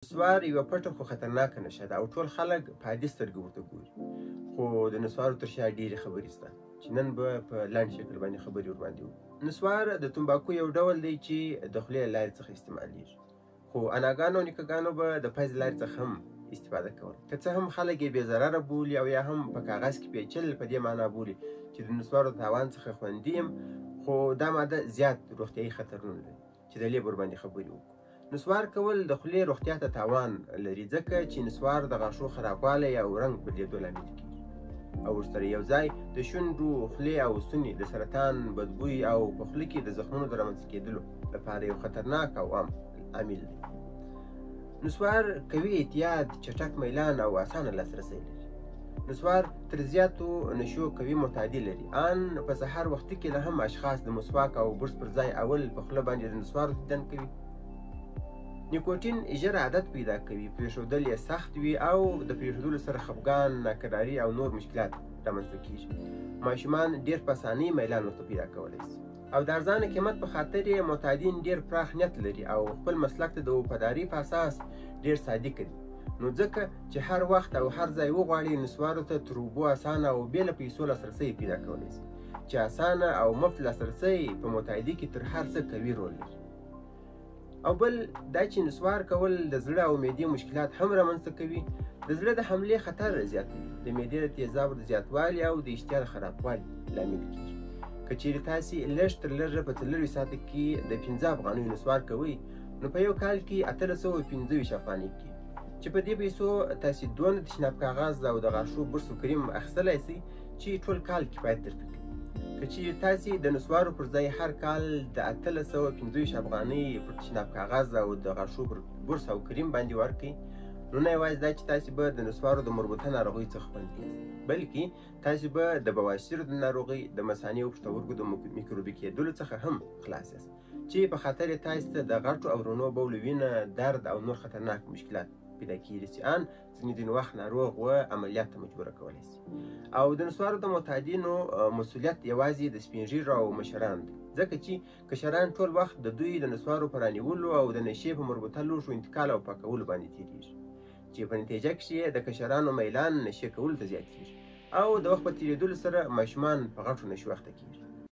نسوار یوه پټه خو خطرناکه نشه ده او ټول خلک په عادي سترګو ورته ګوري، خو د نسوارو تر شا ډېرې خبرې شته چې نن به په لنډ شکل باندې خبرې ورباندې وکړو. نسوار د تنباکو یو ډول دی چې د خولې له لارې څخه استعمالیږي، خو اناګانو او نیکهګانو به د پزې لارې څخه هم استفاده کوله. که څه هم خلک یې بې ضرره بولي او یا هم په کاغذ کې پیچل په دې معنا بولي چې د نسوارو د تاوان څخه خوندي یم، خو دا ماده زیات روغتیایي خطرونه لري چې د لې ورباندې خبرې وکړو. نسوار کول د خولې روغتیا ته تاوان لري، ځکه چې نسوار د غاښو خرابوالی او رنګ بدلېدو لامل کېږي او ورسره یو ځای د شونډو، خولې او ستوني د سرطان، بدبوی او په خوله کې د زخمونو د رامنځته کېدلو لپاره یو خطرناک او عام عامل دی. نسوار قوي اعتیاد، چټک میلان او اسانه لاسرسی لري. نسوار تر زیاتو نشو قوي معتادي لري. ان په سهار وختي کې له هم اشخاص د مسواک او برس پر ځای اول په خوله باندې د نسوارو دیدن کوي. نیکوټین ژر عادت پیدا کوي، پرېښودل یې سخت وي او د پرېښودلو سره خفګان، ناقراري او نور مشکلات رامنځته کېږي. ماشومان ډېر په اسانۍ میلان ورته پیدا کولی شي او د ارزانه قیمت په خاطر یې معتادین ډېر پراخ نیت لري او خپل مسلک ته د وفادارۍ په اساس ډېر صادق دي. نو ځکه چې هر وخت او هر ځای وغواړي نسوارو ته تر اوبو اسانه او بې له پیسو لاسرسی پیدا کولی شي، چې اسانه او مفت لاسرسی په معتادي کې تر هر څه قوي رول لري. او بل دا چې نسوار کول د زړه او معدې مشکلات هم رامنځته کوي. د زړه د حملې خطر زیاتوي، د معدې د تیزابو د زیاتوالي او د اشتها د خرابوالي لامل کېږي. که چیرې تاسې لږ تر لږه په 40 ساعته کې د 15 افغانیو نسوار کوئ، نو په یو کال کې 1825 افغانۍ کېږي، چې په دې پیسو تاسې دونه تشناب کاغذ او د غاښو برس و کریم اخیستلی شئ چې ټول کال کفایت درته کوي. که چیرې تاسې د نسوارو پر ځای هر کال د 1825 افغانۍ پر تشناب کاغذ او د غاښو پر برس او کریم باندې ورکړئ، نو نه یوازې دا چې تاسې به د نسوارو د مربوطه ناروغۍ څخه خوندي یاست، بلکې تاسې به د بواسیر د ناروغۍ، د مثانې او پښتورګو د میکروبي کېدلو څخه هم خلاص یاست، چې په خاطر یې تاسې ته د غټو او رڼو بولو وینه، درد او نور خطرناک مشکلات پیدا کېږي چې ان ځینې ځینې وخت ناروغ و عملیات ته مجبوره کولی شي. او د نسوارو د معتادینو مسؤلیت یوازې د سپین ږیرو او مشرانو دی، ځکه چې کشران ټول وخت د دوی د نسوارو په رانیولو او د نشې په مربوطه لوښو انتقال او پاکولو باندې تېرېږي، چې په نتیجه کې د کشرانو میلان نشې کولو ته زیاتېږي او د وخت په تېرېدلو سره ماشومان په غټو نشو اخته کېږي.